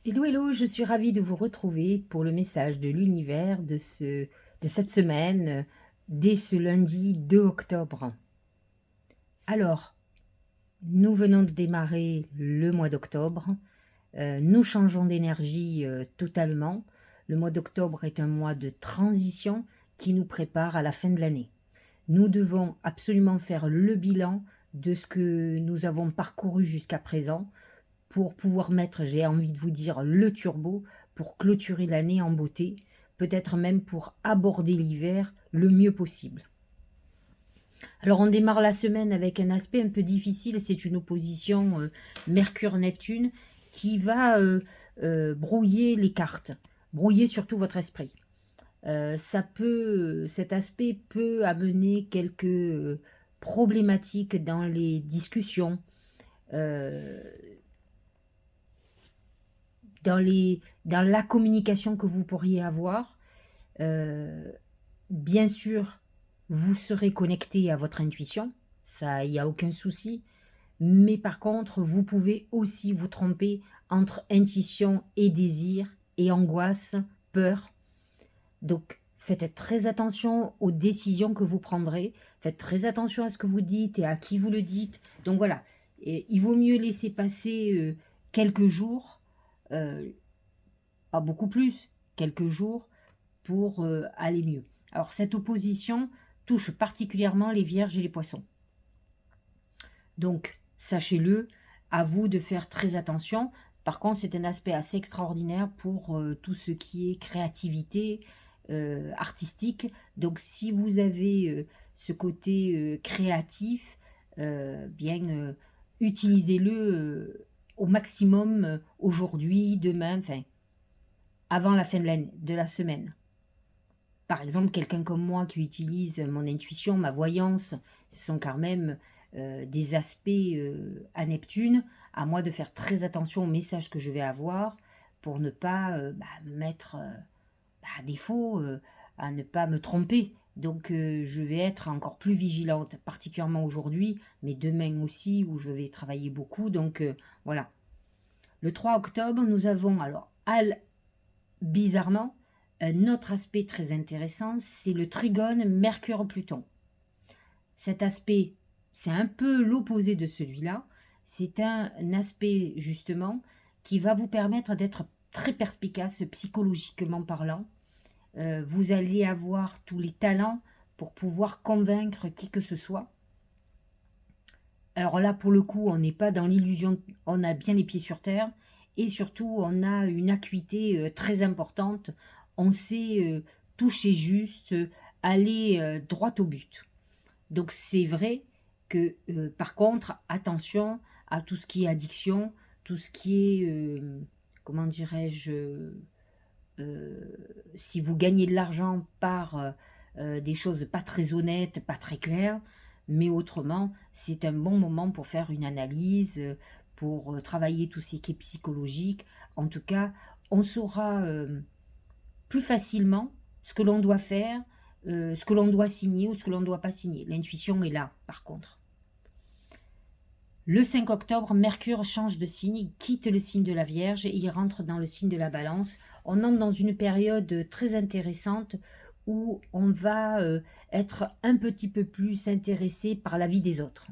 Hello, hello, je suis ravie de vous retrouver pour le message de l'univers de cette semaine, dès ce lundi 2 octobre. Alors, nous venons de démarrer le mois d'octobre. Nous changeons d'énergie totalement. Le mois d'octobre est un mois de transition qui nous prépare à la fin de l'année. Nous devons absolument faire le bilan de ce que nous avons parcouru jusqu'à présent pour pouvoir mettre, j'ai envie de vous dire, le turbo pour clôturer l'année en beauté, peut-être même pour aborder l'hiver le mieux possible. Alors on démarre la semaine avec un aspect un peu difficile, c'est une opposition Mercure-Neptune qui va brouiller les cartes, brouiller surtout votre esprit. Cet aspect peut amener quelques problématiques dans les discussions, euh, dans la communication que vous pourriez avoir. Euh, Bien sûr, vous serez connecté à votre intuition, ça, il n'y a aucun souci. Mais par contre, vous pouvez aussi vous tromper entre intuition et désir, et angoisse, peur. Donc, faites très attention aux décisions que vous prendrez. Faites très attention à ce que vous dites et à qui vous le dites. Donc voilà, et il vaut mieux laisser passer quelques jours, euh, pas beaucoup plus, quelques jours, pour aller mieux. Alors cette opposition touche particulièrement les vierges et les poissons. Donc sachez-le, à vous de faire très attention. Par contre, c'est un aspect assez extraordinaire pour tout ce qui est créativité artistique. Donc si vous avez ce côté créatif, bien utilisez-le au maximum aujourd'hui, demain, enfin avant la fin de la semaine. Par exemple, quelqu'un comme moi qui utilise mon intuition, ma voyance, ce sont quand même des aspects à Neptune, à moi de faire très attention aux messages que je vais avoir pour ne pas me mettre à défaut, à ne pas me tromper. Donc je vais être encore plus vigilante, particulièrement aujourd'hui, mais demain aussi où je vais travailler beaucoup. Donc voilà. Le 3 octobre, nous avons alors bizarrement, un autre aspect très intéressant, c'est le trigone Mercure-Pluton. Cet aspect, c'est un peu l'opposé de celui-là. C'est un aspect, justement, qui va vous permettre d'être très perspicace psychologiquement parlant. Vous allez avoir tous les talents pour pouvoir convaincre qui que ce soit. Alors là, pour le coup, on n'est pas dans l'illusion, on a bien les pieds sur terre et surtout, on a une acuité très importante. On sait toucher juste, aller droit au but. Donc c'est vrai que, par contre, attention à tout ce qui est addiction, tout ce qui est, comment dirais-je, si vous gagnez de l'argent par des choses pas très honnêtes, pas très claires, mais autrement, c'est un bon moment pour faire une analyse, pour travailler tout ce qui est psychologique. En tout cas, on saura plus facilement ce que l'on doit faire, ce que l'on doit signer ou ce que l'on ne doit pas signer. L'intuition est là, par contre. Le 5 octobre, Mercure change de signe, il quitte le signe de la Vierge et il rentre dans le signe de la Balance. On entre dans une période très intéressante où on va être un petit peu plus intéressé par la vie des autres.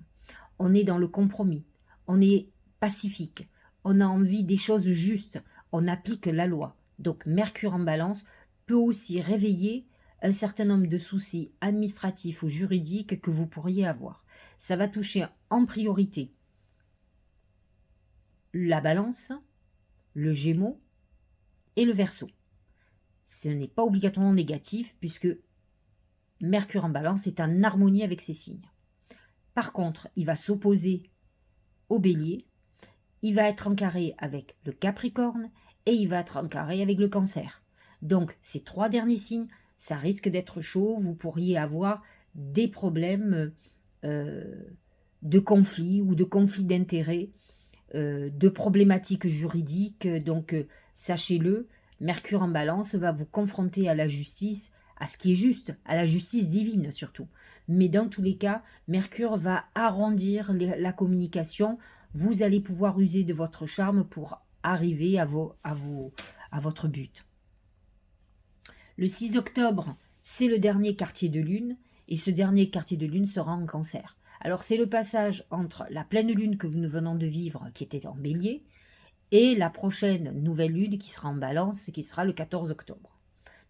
On est dans le compromis, on est pacifique, on a envie des choses justes, on applique la loi. Donc Mercure en Balance peut aussi réveiller un certain nombre de soucis administratifs ou juridiques que vous pourriez avoir. Ça va toucher en priorité la Balance, le Gémeaux et le Verseau. Ce n'est pas obligatoirement négatif puisque Mercure en Balance est en harmonie avec ces signes. Par contre, il va s'opposer au Bélier, il va être en carré avec le Capricorne et il va être en carré avec le Cancer. Donc ces trois derniers signes, ça risque d'être chaud, vous pourriez avoir des problèmes de conflits ou de conflits d'intérêts, de problématiques juridiques. Donc sachez-le, Mercure en Balance va vous confronter à la justice, à ce qui est juste, à la justice divine surtout. Mais dans tous les cas, Mercure va arrondir la communication. Vous allez pouvoir user de votre charme pour arriver à votre but. Le 6 octobre, c'est le dernier quartier de lune, et ce dernier quartier de lune sera en Cancer. Alors c'est le passage entre la pleine lune que nous venons de vivre, qui était en Bélier, et la prochaine nouvelle lune qui sera en Balance, qui sera le 14 octobre.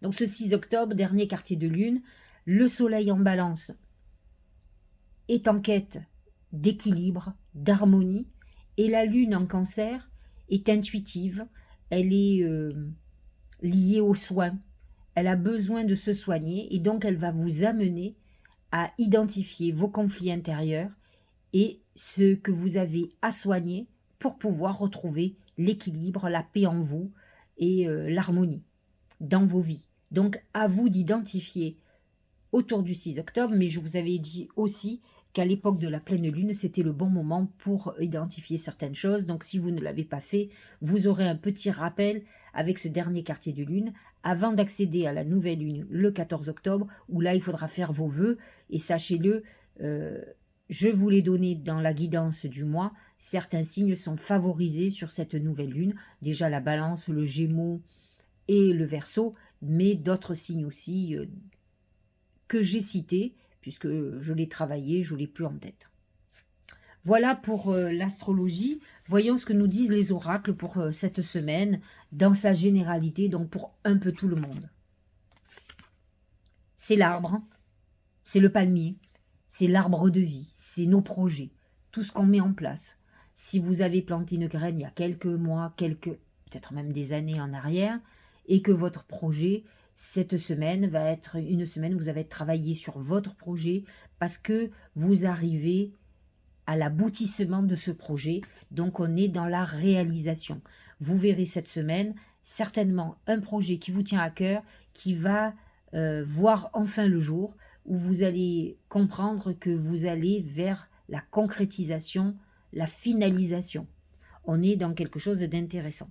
Donc ce 6 octobre, dernier quartier de lune, le soleil en Balance est en quête d'équilibre, d'harmonie, et la lune en Cancer est intuitive, elle est liée aux soins, elle a besoin de se soigner, et donc elle va vous amener à identifier vos conflits intérieurs et ce que vous avez à soigner pour pouvoir retrouver l'équilibre, la paix en vous et l'harmonie dans vos vies. Donc à vous d'identifier autour du 6 octobre, mais je vous avais dit aussi qu'à l'époque de la pleine lune, c'était le bon moment pour identifier certaines choses. Donc si vous ne l'avez pas fait, vous aurez un petit rappel avec ce dernier quartier de lune avant d'accéder à la nouvelle lune le 14 octobre, où là il faudra faire vos vœux, et sachez-le, je vous l'ai donné dans la guidance du mois, certains signes sont favorisés sur cette nouvelle lune, déjà la Balance, le Gémeaux et le Verseau, mais d'autres signes aussi que j'ai cités, puisque je l'ai travaillé, je ne l'ai plus en tête. Voilà pour l'astrologie. Voyons ce que nous disent les oracles pour cette semaine, dans sa généralité, donc pour un peu tout le monde. C'est l'arbre, c'est le palmier, c'est l'arbre de vie, c'est nos projets, tout ce qu'on met en place. Si vous avez planté une graine il y a quelques mois, peut-être même des années en arrière, et que votre projet, cette semaine va être une semaine où vous avez travaillé sur votre projet parce que vous arrivez à l'aboutissement de ce projet. Donc on est dans la réalisation. Vous verrez cette semaine certainement un projet qui vous tient à cœur, qui va voir enfin le jour, où vous allez comprendre que vous allez vers la concrétisation, la finalisation. On est dans quelque chose d'intéressant.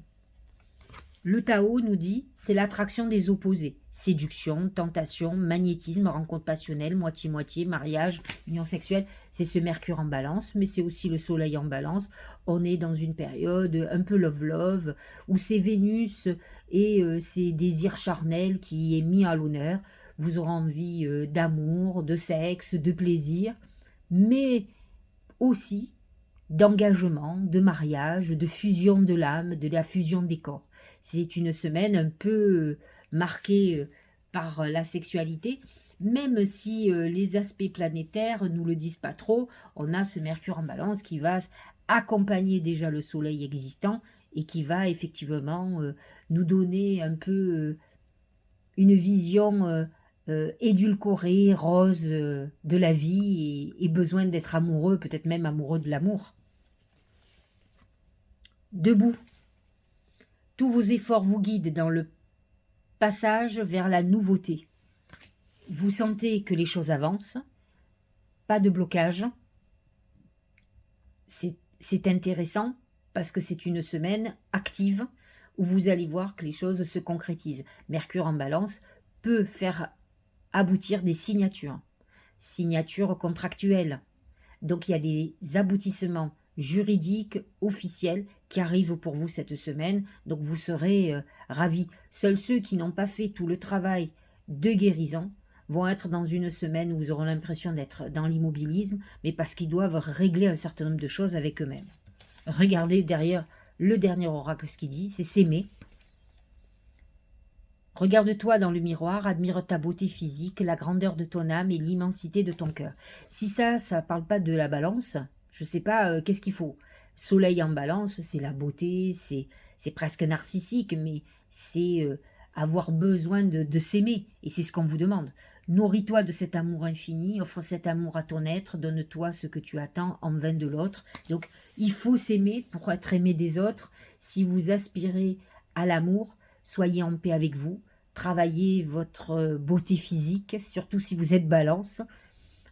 Le Tao nous dit, c'est l'attraction des opposés. Séduction, tentation, magnétisme, rencontre passionnelle, moitié-moitié, mariage, union sexuelle. C'est ce Mercure en Balance, mais c'est aussi le Soleil en Balance. On est dans une période un peu love-love, où c'est Vénus et ses désirs charnels qui est mis à l'honneur. Vous aurez envie d'amour, de sexe, de plaisir, mais aussi d'engagement, de mariage, de fusion de l'âme, de la fusion des corps. C'est une semaine un peu marquée par la sexualité, même si les aspects planétaires ne nous le disent pas trop. On a ce Mercure en Balance qui va accompagner déjà le Soleil existant et qui va effectivement nous donner un peu une vision édulcorée, rose de la vie et besoin d'être amoureux, peut-être même amoureux de l'amour. Debout. Tous vos efforts vous guident dans le passage vers la nouveauté. Vous sentez que les choses avancent, pas de blocage. C'est intéressant parce que c'est une semaine active où vous allez voir que les choses se concrétisent. Mercure en Balance peut faire aboutir des signatures contractuelles. Donc il y a des aboutissements juridiques, officiels, qui arrivent pour vous cette semaine. Donc vous serez ravis. Seuls ceux qui n'ont pas fait tout le travail de guérison vont être dans une semaine où vous aurez l'impression d'être dans l'immobilisme, mais parce qu'ils doivent régler un certain nombre de choses avec eux-mêmes. Regardez derrière le dernier oracle ce qu'il dit, c'est s'aimer. Regarde-toi dans le miroir, admire ta beauté physique, la grandeur de ton âme et l'immensité de ton cœur. Si ça parle pas de la Balance, je sais pas qu'est-ce qu'il faut. Soleil en Balance, c'est la beauté, c'est presque narcissique, mais c'est avoir besoin de s'aimer, et c'est ce qu'on vous demande. Nourris-toi de cet amour infini, offre cet amour à ton être, donne-toi ce que tu attends en vain de l'autre. Donc, il faut s'aimer pour être aimé des autres. Si vous aspirez à l'amour, soyez en paix avec vous, travaillez votre beauté physique, surtout si vous êtes Balance.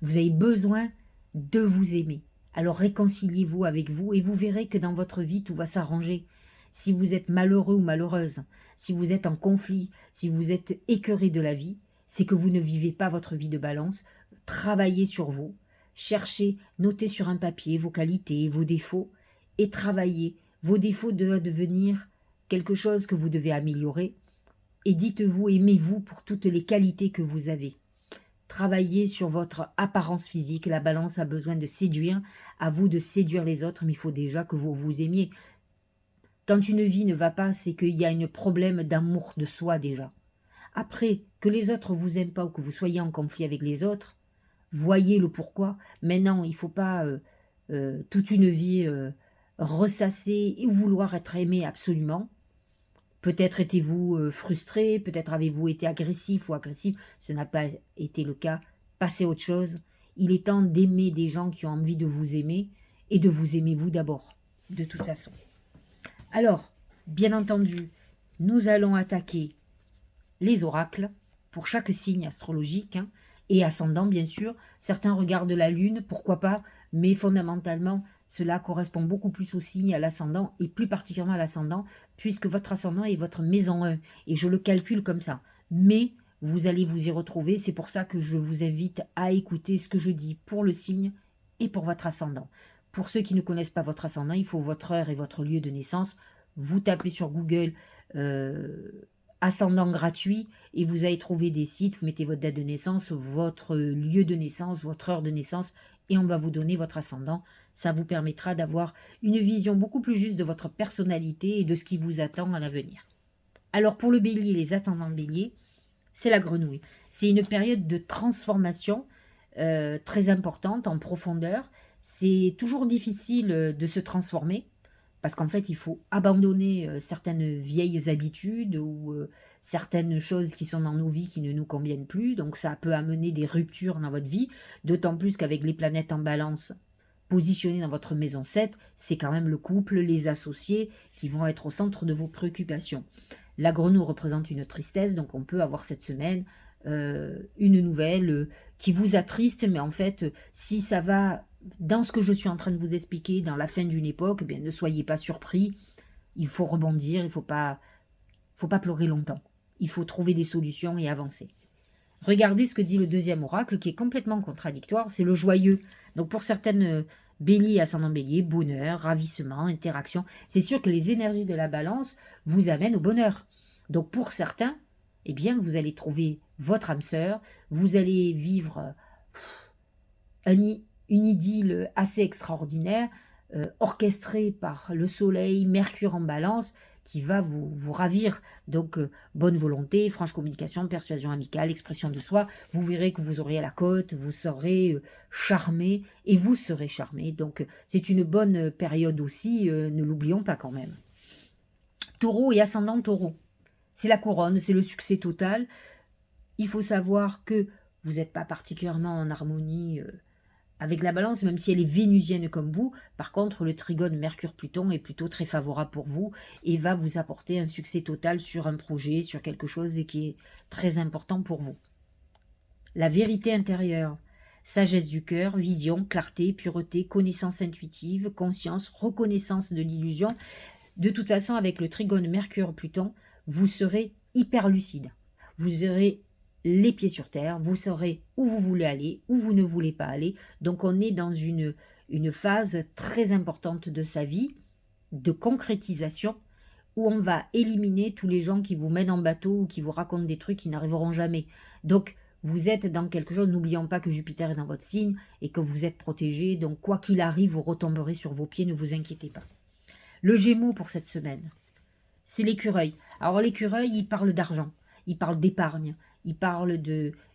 Vous avez besoin de vous aimer. Alors réconciliez-vous avec vous et vous verrez que dans votre vie, tout va s'arranger. Si vous êtes malheureux ou malheureuse, si vous êtes en conflit, si vous êtes écœuré de la vie, c'est que vous ne vivez pas votre vie de Balance. Travaillez sur vous, cherchez, notez sur un papier vos qualités, vos défauts et travaillez Vos défauts doivent devenir quelque chose que vous devez améliorer. Et dites-vous, aimez-vous pour toutes les qualités que vous avez. Travaillez sur votre apparence physique. La balance a besoin de séduire. À vous de séduire les autres, mais il faut déjà que vous vous aimiez. Quand une vie ne va pas, c'est qu'il y a un problème d'amour de soi déjà. Après, que les autres vous aiment pas ou que vous soyez en conflit avec les autres, voyez le pourquoi. Maintenant, il ne faut pas toute une vie ressasser et vouloir être aimé absolument. Peut-être étiez-vous frustré, peut-être avez-vous été agressif ou agressif, ce n'a pas été le cas. Passez à autre chose. Il est temps d'aimer des gens qui ont envie de vous aimer et de vous aimer vous d'abord, de toute façon. Alors, bien entendu, nous allons attaquer les oracles pour chaque signe astrologique, hein, et ascendant bien sûr. Certains regardent la lune, pourquoi pas, mais fondamentalement, cela correspond beaucoup plus au signe, à l'ascendant, et plus particulièrement à l'ascendant, puisque votre ascendant est votre maison 1, et je le calcule comme ça. Mais vous allez vous y retrouver, c'est pour ça que je vous invite à écouter ce que je dis pour le signe et pour votre ascendant. Pour ceux qui ne connaissent pas votre ascendant, il faut votre heure et votre lieu de naissance. Vous tapez sur Google ascendant gratuit et vous allez trouver des sites, vous mettez votre date de naissance, votre lieu de naissance, votre heure de naissance et on va vous donner votre ascendant. Ça vous permettra d'avoir une vision beaucoup plus juste de votre personnalité et de ce qui vous attend à l'avenir. Alors pour le bélier, les ascendants bélier, c'est la grenouille. C'est une période de transformation très importante, en profondeur. C'est toujours difficile de se transformer parce qu'en fait, il faut abandonner certaines vieilles habitudes ou certaines choses qui sont dans nos vies qui ne nous conviennent plus. Donc ça peut amener des ruptures dans votre vie, d'autant plus qu'avec les planètes en balance positionnées dans votre maison 7, c'est quand même le couple, les associés qui vont être au centre de vos préoccupations. La grenouille représente une tristesse, donc on peut avoir cette semaine une nouvelle qui vous attriste, mais en fait, si ça va dans ce que je suis en train de vous expliquer, dans la fin d'une époque, eh bien, ne soyez pas surpris, il faut rebondir, il ne faut pas pleurer longtemps. Il faut trouver des solutions et avancer. Regardez ce que dit le deuxième oracle, qui est complètement contradictoire, c'est le joyeux. Donc pour certaines béliers, ascendant bélier, bonheur, ravissement, interaction, c'est sûr que les énergies de la balance vous amènent au bonheur. Donc pour certains, eh bien vous allez trouver votre âme sœur, vous allez vivre une idylle assez extraordinaire, orchestrée par le soleil, Mercure en balance, qui va vous ravir. Donc, bonne volonté, franche communication, persuasion amicale, expression de soi. Vous verrez que vous aurez à la cote, vous serez charmé et vous serez charmé. Donc, c'est une bonne période aussi, ne l'oublions pas quand même. Taureau et ascendant taureau. C'est la couronne, c'est le succès total. Il faut savoir que vous n'êtes pas particulièrement en harmonie avec la balance, même si elle est vénusienne comme vous. Par contre, le trigone Mercure-Pluton est plutôt très favorable pour vous et va vous apporter un succès total sur un projet, sur quelque chose qui est très important pour vous. La vérité intérieure, sagesse du cœur, vision, clarté, pureté, connaissance intuitive, conscience, reconnaissance de l'illusion. De toute façon, avec le trigone Mercure-Pluton, vous serez hyper lucide. Vous aurez les pieds sur terre, vous saurez où vous voulez aller, où vous ne voulez pas aller. Donc on est dans une phase très importante de sa vie, de concrétisation, où on va éliminer tous les gens qui vous mènent en bateau ou qui vous racontent des trucs qui n'arriveront jamais. Donc vous êtes dans quelque chose, n'oublions pas que Jupiter est dans votre signe et que vous êtes protégé, donc quoi qu'il arrive, vous retomberez sur vos pieds, ne vous inquiétez pas. Le Gémeaux pour cette semaine, c'est l'écureuil. Alors l'écureuil, il parle d'argent, il parle d'épargne, il parle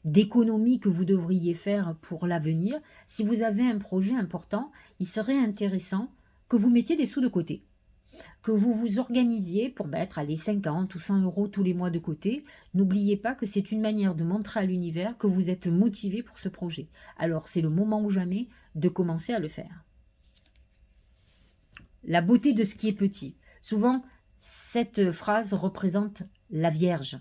d'économie que vous devriez faire pour l'avenir. Si vous avez un projet important, il serait intéressant que vous mettiez des sous de côté, que vous vous organisiez pour mettre 50 ou 100 euros tous les mois de côté. N'oubliez pas que c'est une manière de montrer à l'univers que vous êtes motivé pour ce projet. Alors c'est le moment ou jamais de commencer à le faire. La beauté de ce qui est petit. Souvent, cette phrase représente la Vierge.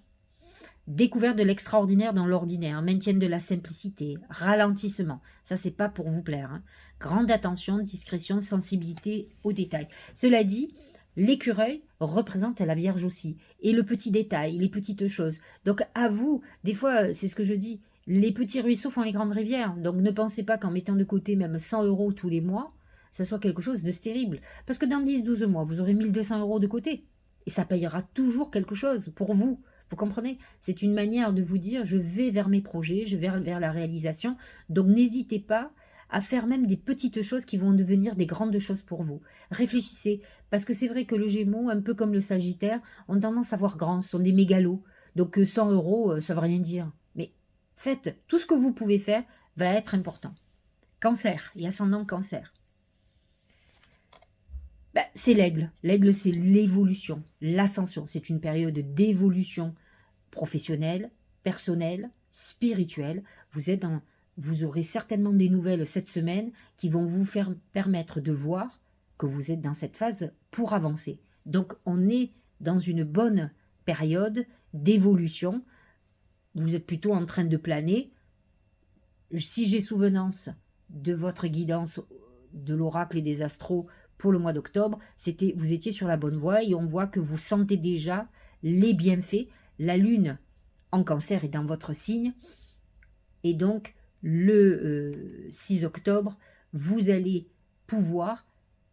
Découverte de l'extraordinaire dans l'ordinaire, maintien de la simplicité, ralentissement. Ça, c'est pas pour vous plaire. Hein. Grande attention, discrétion, sensibilité aux détails. Cela dit, l'écureuil représente la Vierge aussi. Et le petit détail, les petites choses. Donc, à vous, des fois, c'est ce que je dis, les petits ruisseaux font les grandes rivières. Donc, ne pensez pas qu'en mettant de côté même 100 euros tous les mois, ça soit quelque chose de terrible. Parce que dans 10-12 mois, vous aurez 1 200 € de côté. Et ça payera toujours quelque chose pour vous. Vous comprenez? C'est une manière de vous dire, je vais vers mes projets, je vais vers la réalisation. Donc n'hésitez pas à faire même des petites choses qui vont devenir des grandes choses pour vous. Réfléchissez, parce que c'est vrai que le Gémeaux, un peu comme le Sagittaire, ont tendance à voir grand, ce sont des mégalos. Donc 100 €, ça ne veut rien dire. Mais faites tout ce que vous pouvez faire va être important. Cancer et ascendant Cancer. Ben, c'est l'aigle. L'aigle, c'est l'évolution, l'ascension. C'est une période d'évolution professionnelle, personnelle, spirituelle. Vous aurez certainement des nouvelles cette semaine qui vont vous faire permettre de voir que vous êtes dans cette phase pour avancer. Donc, on est dans une bonne période d'évolution. Vous êtes plutôt en train de planer. Si j'ai souvenance de votre guidance de l'oracle et des astros pour le mois d'octobre, vous étiez sur la bonne voie et on voit que vous sentez déjà les bienfaits. La lune en Cancer est dans votre signe et donc le 6 octobre, vous allez pouvoir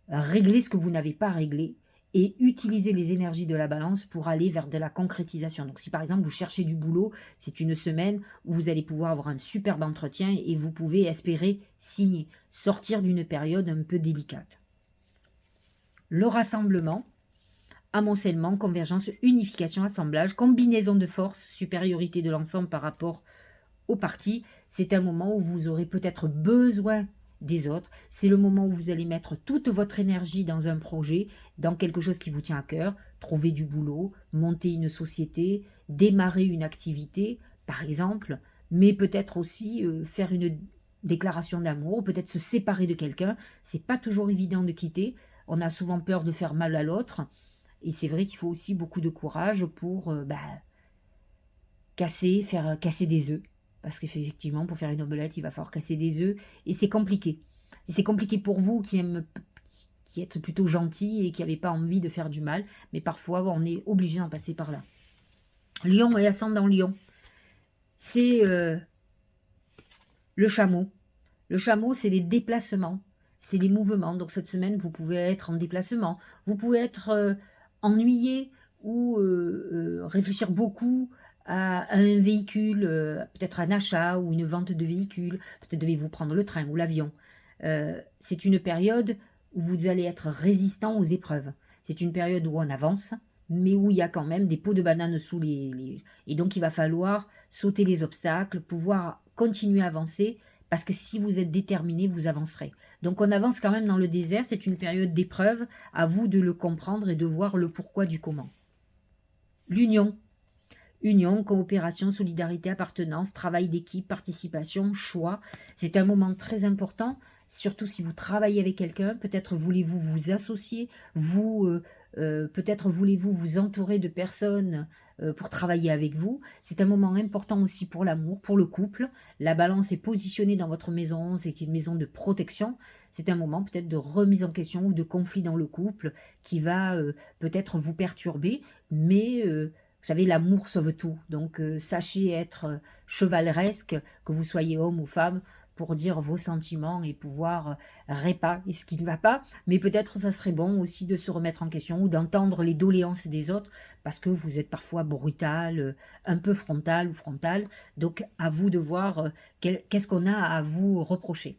régler ce que vous n'avez pas réglé et utiliser les énergies de la balance pour aller vers de la concrétisation. Donc si par exemple vous cherchez du boulot, c'est une semaine où vous allez pouvoir avoir un superbe entretien et vous pouvez espérer signer, sortir d'une période un peu délicate. Le rassemblement, amoncellement, convergence, unification, assemblage, combinaison de forces, supériorité de l'ensemble par rapport aux parties, c'est un moment où vous aurez peut-être besoin des autres. C'est le moment où vous allez mettre toute votre énergie dans un projet, dans quelque chose qui vous tient à cœur, trouver du boulot, monter une société, démarrer une activité, par exemple, mais peut-être aussi faire une déclaration d'amour, peut-être se séparer de quelqu'un. C'est pas toujours évident de quitter. On a souvent peur de faire mal à l'autre. Et c'est vrai qu'il faut aussi beaucoup de courage pour faire casser des œufs. Parce qu'effectivement, pour faire une omelette, il va falloir casser des œufs. Et c'est compliqué. Et c'est compliqué pour vous qui êtes plutôt gentil et qui n'avez pas envie de faire du mal. Mais parfois, on est obligé d'en passer par là. Lion et ascendant Lion. C'est le chameau. Le chameau, c'est les déplacements. C'est les mouvements. Donc cette semaine, vous pouvez être en déplacement. Vous pouvez être ennuyé ou réfléchir beaucoup à un véhicule, peut-être un achat ou une vente de véhicule, peut-être devez-vous prendre le train ou l'avion. C'est une période où vous allez être résistant aux épreuves. C'est une période où on avance, mais où il y a quand même des pots de banane sous les... Et donc il va falloir sauter les obstacles, pouvoir continuer à avancer, parce que si vous êtes déterminé, vous avancerez. Donc on avance quand même dans le désert, c'est une période d'épreuve, à vous de le comprendre et de voir le pourquoi du comment. L'union. Union, coopération, solidarité, appartenance, travail d'équipe, participation, choix. C'est un moment très important, surtout si vous travaillez avec quelqu'un. Peut-être voulez-vous vous associer, peut-être voulez-vous vous entourer de personnes pour travailler avec vous. C'est un moment important aussi pour l'amour, pour le couple. La balance est positionnée dans votre maison, c'est une maison de protection. C'est un moment peut-être de remise en question ou de conflit dans le couple qui va peut-être vous perturber, mais... vous savez, l'amour sauve tout. Donc, sachez être chevaleresque, que vous soyez homme ou femme, pour dire vos sentiments et pouvoir réparer ce qui ne va pas. Mais peut-être ça serait bon aussi de se remettre en question ou d'entendre les doléances des autres, parce que vous êtes parfois brutal, un peu frontal ou frontal. Donc, à vous de voir qu'est-ce qu'on a à vous reprocher.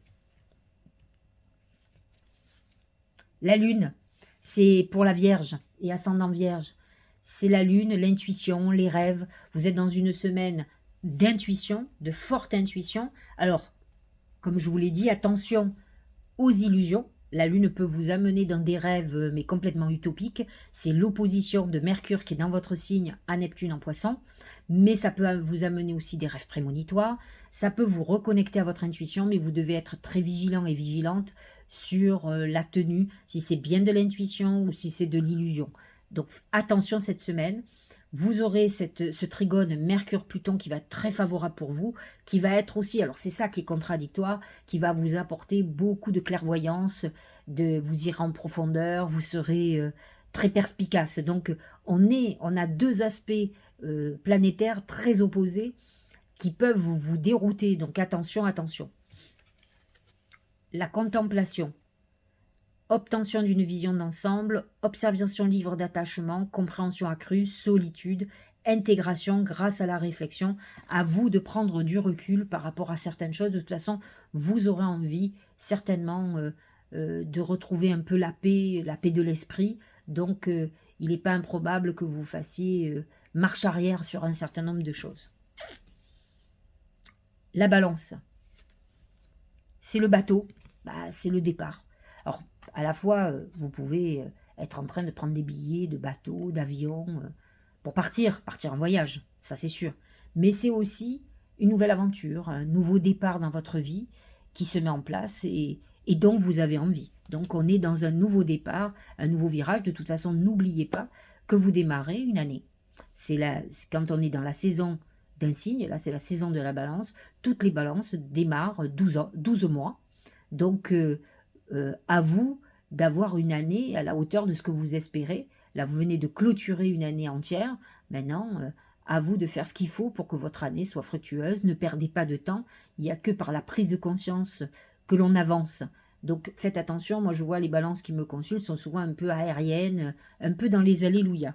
La lune, c'est pour la Vierge et ascendant Vierge. C'est la lune, l'intuition, les rêves. Vous êtes dans une semaine d'intuition, de forte intuition. Alors, comme je vous l'ai dit, attention aux illusions. La lune peut vous amener dans des rêves, mais complètement utopiques. C'est l'opposition de Mercure qui est dans votre signe à Neptune en Poisson. Mais ça peut vous amener aussi des rêves prémonitoires. Ça peut vous reconnecter à votre intuition, mais vous devez être très vigilant et vigilante sur la tenue, si c'est bien de l'intuition ou si c'est de l'illusion. Donc attention cette semaine, vous aurez ce trigone Mercure-Pluton qui va être très favorable pour vous, qui va être aussi, alors c'est ça qui est contradictoire, qui va vous apporter beaucoup de clairvoyance, vous irez en profondeur, vous serez très perspicace. Donc on a deux aspects planétaires très opposés qui peuvent vous dérouter, donc attention, attention. La contemplation. obtention d'une vision d'ensemble, observation libre d'attachement, compréhension accrue, solitude, intégration grâce à la réflexion. À vous de prendre du recul par rapport à certaines choses. De toute façon, vous aurez envie certainement de retrouver un peu la paix de l'esprit. Donc, il n'est pas improbable que vous fassiez marche arrière sur un certain nombre de choses. La balance, c'est le bateau, c'est le départ. Alors, à la fois, vous pouvez être en train de prendre des billets de bateau, d'avion, pour partir en voyage, ça c'est sûr. Mais c'est aussi une nouvelle aventure, un nouveau départ dans votre vie qui se met en place et dont vous avez envie. Donc on est dans un nouveau départ, un nouveau virage. De toute façon, n'oubliez pas que vous démarrez une année. Quand on est dans la saison d'un signe, là c'est la saison de la balance, toutes les balances démarrent 12 mois. Donc à vous d'avoir une année à la hauteur de ce que vous espérez. Là, vous venez de clôturer une année entière. Maintenant, à vous de faire ce qu'il faut pour que votre année soit fructueuse. Ne perdez pas de temps. Il n'y a que par la prise de conscience que l'on avance. Donc, faites attention. Moi, je vois les balances qui me consultent sont souvent un peu aériennes, un peu dans les alléluia.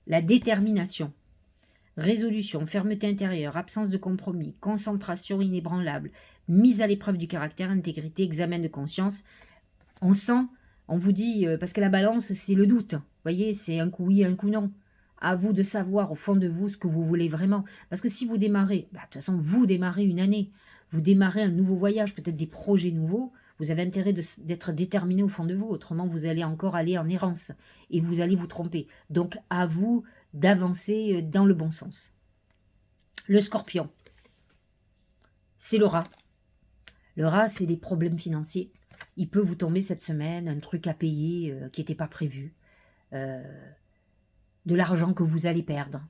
La détermination. Résolution, fermeté intérieure, absence de compromis, concentration inébranlable, mise à l'épreuve du caractère, intégrité, examen de conscience. On sent, on vous dit, parce que la balance, c'est le doute. Vous voyez, c'est un coup oui, un coup non. À vous de savoir au fond de vous ce que vous voulez vraiment. Parce que si vous démarrez, de toute façon, vous démarrez une année, vous démarrez un nouveau voyage, peut-être des projets nouveaux, vous avez intérêt d'être déterminé au fond de vous. Autrement, vous allez encore aller en errance et vous allez vous tromper. Donc, à vous d'avancer dans le bon sens. Le scorpion, c'est le rat. Le rat, c'est les problèmes financiers. Il peut vous tomber cette semaine un truc à payer qui n'était pas prévu. De l'argent que vous allez perdre.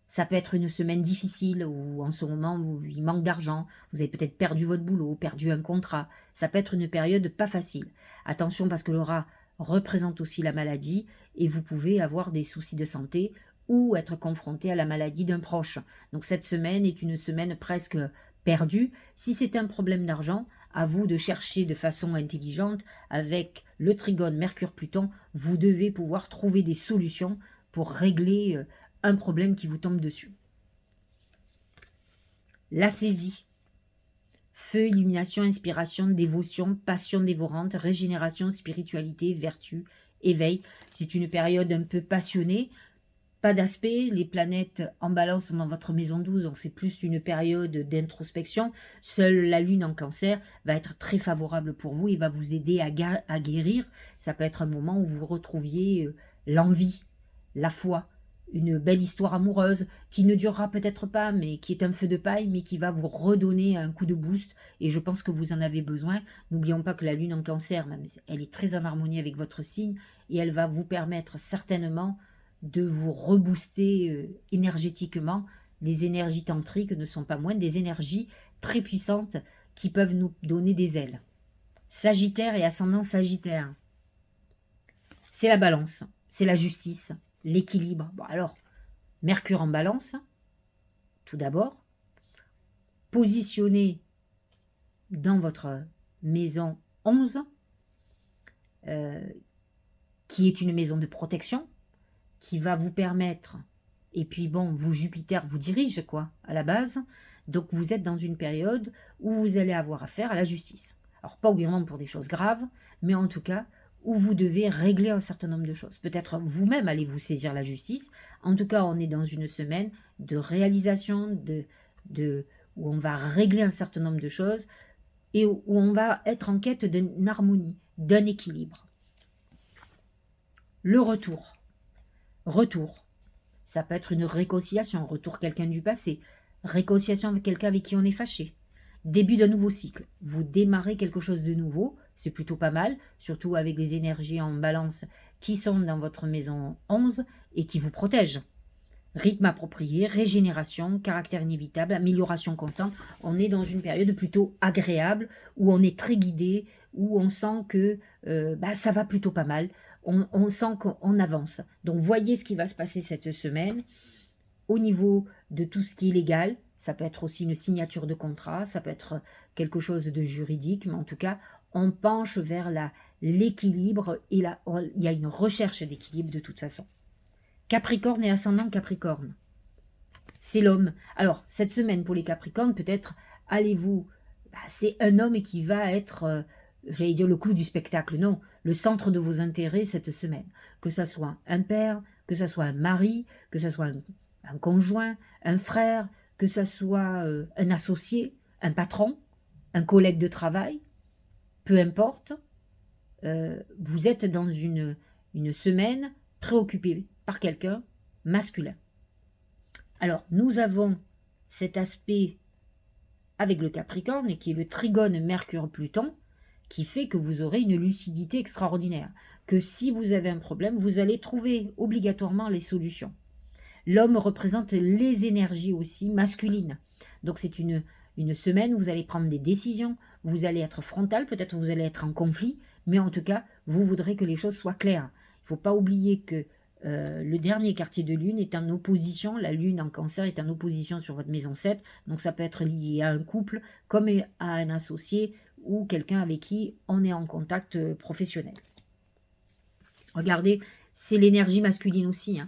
Ça peut être une semaine difficile où en ce moment il manque d'argent. Vous avez peut-être perdu votre boulot, perdu un contrat. Ça peut être une période pas facile. Attention parce que le rat représente aussi la maladie et vous pouvez avoir des soucis de santé ou être confronté à la maladie d'un proche. Donc cette semaine est une semaine presque perdue. Si c'est un problème d'argent, à vous de chercher de façon intelligente avec le trigone Mercure-Pluton. Vous devez pouvoir trouver des solutions pour régler un problème qui vous tombe dessus. La saisie. Feu, illumination, inspiration, dévotion, passion dévorante, régénération, spiritualité, vertu, éveil. C'est une période un peu passionnée. Pas d'aspect, les planètes en balance sont dans votre maison 12, donc c'est plus une période d'introspection. Seule la lune en cancer va être très favorable pour vous et va vous aider à guérir. Ça peut être un moment où vous retrouviez l'envie, la foi, une belle histoire amoureuse qui ne durera peut-être pas, mais qui est un feu de paille, mais qui va vous redonner un coup de boost. Et je pense que vous en avez besoin. N'oublions pas que la lune en cancer, même, elle est très en harmonie avec votre signe et elle va vous permettre certainement de vous rebooster énergétiquement. Les énergies tantriques ne sont pas moins des énergies très puissantes qui peuvent nous donner des ailes. Sagittaire et ascendant Sagittaire. C'est la balance, c'est la justice, l'équilibre. Bon alors, Mercure en balance, tout d'abord, positionné dans votre maison 11, qui est une maison de protection, qui va vous permettre, et puis bon, vous Jupiter vous dirige quoi, à la base, donc vous êtes dans une période où vous allez avoir affaire à la justice. Alors pas obligatoirement pour des choses graves, mais en tout cas, où vous devez régler un certain nombre de choses. Peut-être vous-même allez vous saisir la justice. En tout cas, on est dans une semaine de réalisation, où on va régler un certain nombre de choses et où on va être en quête d'une harmonie, d'un équilibre. Le retour. Retour. Ça peut être une réconciliation, retour quelqu'un du passé, réconciliation avec quelqu'un avec qui on est fâché. Début d'un nouveau cycle. Vous démarrez quelque chose de nouveau, c'est plutôt pas mal, surtout avec les énergies en balance qui sont dans votre maison 11 et qui vous protègent. Rythme approprié, régénération, caractère inévitable, amélioration constante. On est dans une période plutôt agréable, où on est très guidé, où on sent que ça va plutôt pas mal. On sent qu'on avance. Donc voyez ce qui va se passer cette semaine. Au niveau de tout ce qui est légal, ça peut être aussi une signature de contrat, ça peut être quelque chose de juridique, mais en tout cas, on penche vers l'équilibre et il y a une recherche d'équilibre de toute façon. Capricorne et ascendant Capricorne, c'est l'homme. Alors, cette semaine pour les Capricornes, peut-être allez-vous... c'est un homme qui va être, j'allais dire le clou du spectacle, non, le centre de vos intérêts cette semaine. Que ça soit un père, que ça soit un mari, que ça soit un conjoint, un frère, que ça soit un associé, un patron, un collègue de travail, peu importe, vous êtes dans une semaine préoccupée par quelqu'un masculin. Alors, nous avons cet aspect avec le Capricorne, et qui est le trigone Mercure-Pluton, qui fait que vous aurez une lucidité extraordinaire. Que si vous avez un problème, vous allez trouver obligatoirement les solutions. L'homme représente les énergies aussi masculines. Donc c'est une semaine où vous allez prendre des décisions, vous allez être frontal, peut-être vous allez être en conflit, mais en tout cas, vous voudrez que les choses soient claires. Il ne faut pas oublier que le dernier quartier de lune est en opposition, la lune en cancer est en opposition sur votre maison 7, donc ça peut être lié à un couple, comme à un associé ou quelqu'un avec qui on est en contact professionnel. Regardez, c'est l'énergie masculine aussi, hein.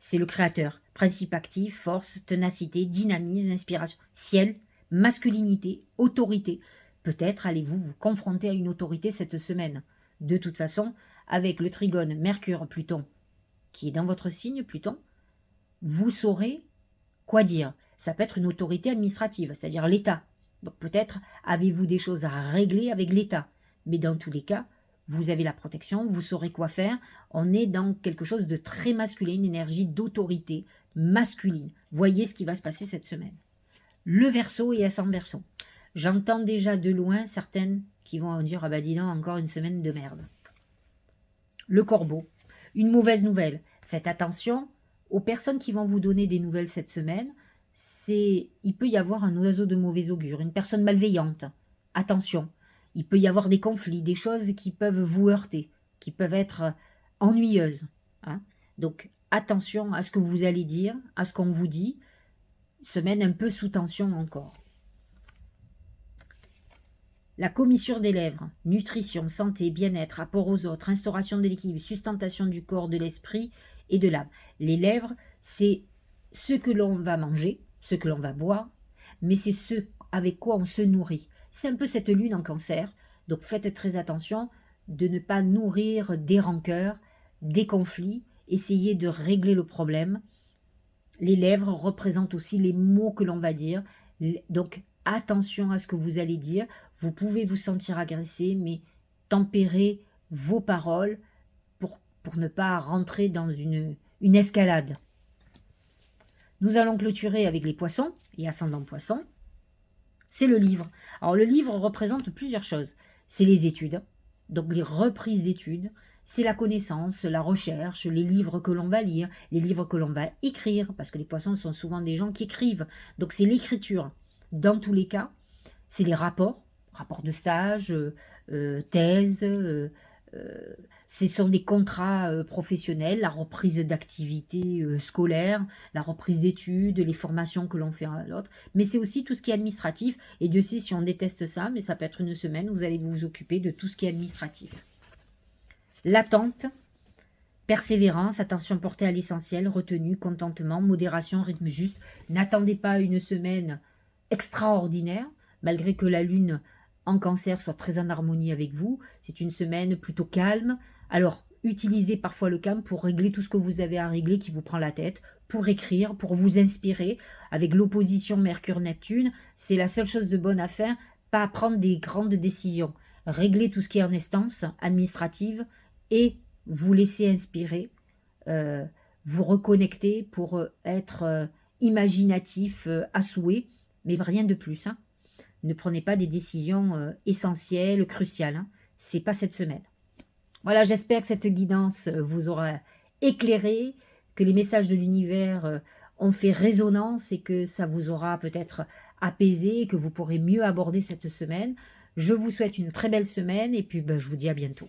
C'est le créateur, principe actif, force, ténacité, dynamisme, inspiration, ciel, masculinité, autorité. Peut-être allez-vous vous confronter à une autorité cette semaine. De toute façon, avec le trigone Mercure-Pluton, qui est dans votre signe, Pluton, vous saurez quoi dire. Ça peut être une autorité administrative, c'est-à-dire l'État. Donc peut-être avez-vous des choses à régler avec l'État. Mais dans tous les cas, vous avez la protection, vous saurez quoi faire. On est dans quelque chose de très masculin, une énergie d'autorité masculine. Voyez ce qui va se passer cette semaine. Le Verseau et ascendant Verseau. J'entends déjà de loin certaines qui vont dire « Ah bah dis donc, encore une semaine de merde ». Le Corbeau. Une mauvaise nouvelle. Faites attention aux personnes qui vont vous donner des nouvelles cette semaine. Il peut y avoir un oiseau de mauvais augure, une personne malveillante. Attention. Il peut y avoir des conflits, des choses qui peuvent vous heurter, qui peuvent être ennuyeuses. Hein. Donc, attention à ce que vous allez dire, à ce qu'on vous dit. Semaine un peu sous tension encore. La commissure des lèvres, nutrition, santé, bien-être, rapport aux autres, instauration de l'équilibre, sustentation du corps, de l'esprit et de l'âme. Les lèvres, c'est ce que l'on va manger, ce que l'on va boire, mais c'est ce avec quoi on se nourrit. C'est un peu cette lune en cancer, donc faites très attention de ne pas nourrir des rancœurs, des conflits, essayez de régler le problème. Les lèvres représentent aussi les mots que l'on va dire, donc attention à ce que vous allez dire. Vous pouvez vous sentir agressé, mais tempérez vos paroles pour ne pas rentrer dans une escalade. Nous allons clôturer avec les poissons et ascendant poisson. C'est le livre. Alors le livre représente plusieurs choses. C'est les études, donc les reprises d'études. C'est la connaissance, la recherche, les livres que l'on va lire, les livres que l'on va écrire, parce que les poissons sont souvent des gens qui écrivent. Donc c'est l'écriture. Dans tous les cas, c'est les rapports de stage, thèse, ce sont des contrats professionnels, la reprise d'activités scolaires, la reprise d'études, les formations que l'on fait à l'autre. Mais c'est aussi tout ce qui est administratif. Et Dieu sait si on déteste ça, mais ça peut être une semaine où vous allez vous occuper de tout ce qui est administratif. L'attente, persévérance, attention portée à l'essentiel, retenue, contentement, modération, rythme juste. N'attendez pas une semaine extraordinaire, malgré que la lune en cancer soit très en harmonie avec vous. C'est une semaine plutôt calme. Alors, utilisez parfois le calme pour régler tout ce que vous avez à régler qui vous prend la tête, pour écrire, pour vous inspirer. Avec l'opposition Mercure-Neptune, c'est la seule chose de bonne à faire, pas à prendre des grandes décisions. Régler tout ce qui est en instance administrative et vous laisser inspirer, vous reconnecter pour être imaginatif à souhait, mais rien de plus. Hein. Ne prenez pas des décisions essentielles, cruciales. Hein. C'est pas cette semaine. Voilà, j'espère que cette guidance vous aura éclairé, que les messages de l'univers ont fait résonance et que ça vous aura peut-être apaisé et que vous pourrez mieux aborder cette semaine. Je vous souhaite une très belle semaine et puis je vous dis à bientôt.